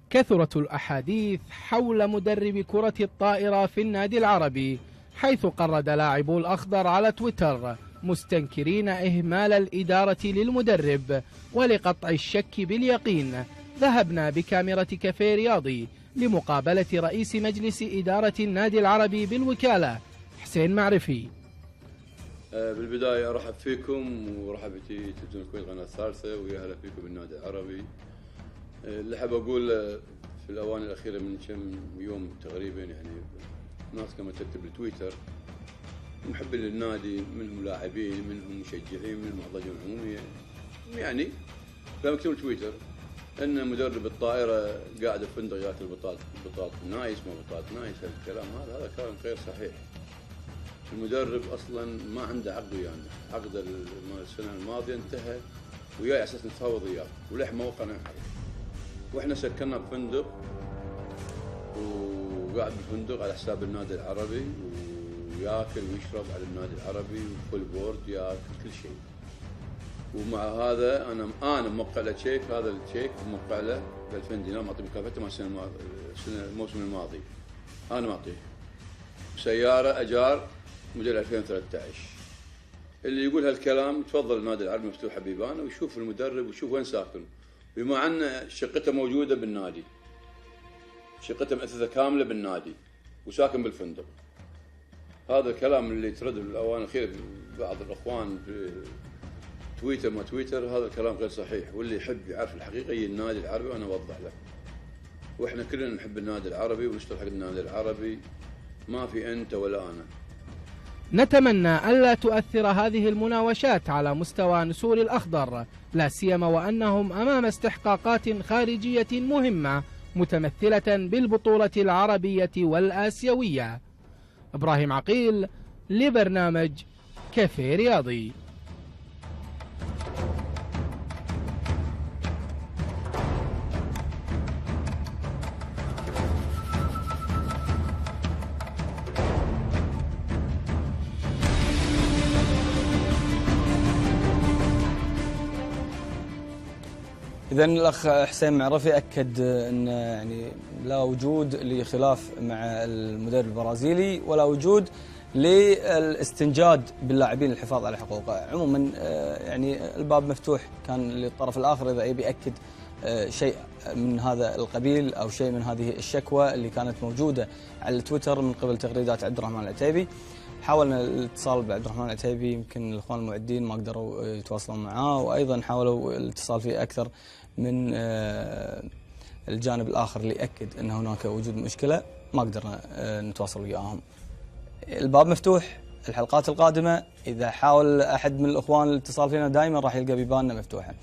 كثرت الأحاديث حول مدرب كرة الطائرة في النادي العربي، حيث قرد لاعبو الأخضر على تويتر مستنكرين إهمال الإدارة للمدرب. ولقطع الشك باليقين ذهبنا بكاميرا كافيه رياضي لمقابلة رئيس مجلس إدارة النادي العربي بالوكالة حسين معرفي. بالبداية أرحب فيكم ورحب بتلفزيون الكويت قناة الثالثة، ويا هلا فيكم بالنادي العربي. اللي حاب أقول في الأوان الأخيرة من كم يوم تقريبا، يعني ناس كما تكتب التويتر محبين للنادي، منهم لاعبين منهم مشجعين منهم أعضاء جمعية عمومية، يعني كما يكتبون التويتر أن مدرب الطائرة قاعد في فندق ياكل بطاط نايس ما بطاط نايس. الكلام هذا كلام غير صحيح. المدرب اصلا ما عنده عقد ويانا، عقد السنه الماضيه انتهى وياي على اساس نتفاوض وياه ولح موقعنا عليه. واحنا سكننا بفندق وقاعد بالفندق على حساب النادي العربي، وياكل ويشرب على النادي العربي وفول بورد ياكل كل شيء. ومع هذا انا موقع له تشيك، هذا التشيك موقع له ب 2000 دينار معطي مكافأته مع الموسم الماضي. انا معطيه سياره اجار موديل 2013. اللي يقول هالكلام تفضل النادي العربي مفتوح بيبانه ويشوف المدرب ويشوف وين ساكن، بما ان شقته موجوده بالنادي، شقته مؤسسه كامله بالنادي وساكن بالفندق. هذا الكلام اللي ترد بالاوان الاخيره بعض الاخوان في تويتر ما تويتر، هذا الكلام غير صحيح. واللي يحب يعرف الحقيقه يجي النادي العربي وانا اوضح له. واحنا كلنا نحب النادي العربي ونشتغل حق النادي العربي، ما في انت ولا انا. نتمنى ألا تؤثر هذه المناوشات على مستوى نسور الأخضر، لا سيما وأنهم أمام استحقاقات خارجية مهمة متمثلة بالبطولة العربية والآسيوية. إبراهيم عقيل لبرنامج كافيه رياضي. إذا الأخ حسين معرفي أكد أن يعني لا وجود لخلاف مع المدرب البرازيلي ولا وجود للاستنجاد باللاعبين للحفاظ على حقوقه. عموما يعني الباب مفتوح كان للطرف الآخر إذا يبي يأكد شيء من هذا القبيل أو شيء من هذه الشكوى اللي كانت موجودة على التويتر من قبل تغريدات عبد الرحمن العتيبي. حاولنا الاتصال بعبد الرحمن العتيبي، يمكن الاخوان المعدين ما قدروا يتواصلون معاه، وايضا حاولوا الاتصال فيه اكثر من الجانب الاخر اللي ياكد ان هناك وجود مشكله، ما قدرنا نتواصل وياهم. الباب مفتوح. الحلقات القادمه اذا حاول احد من الاخوان الاتصال فينا دائما راح يلقى بيباننا مفتوحه.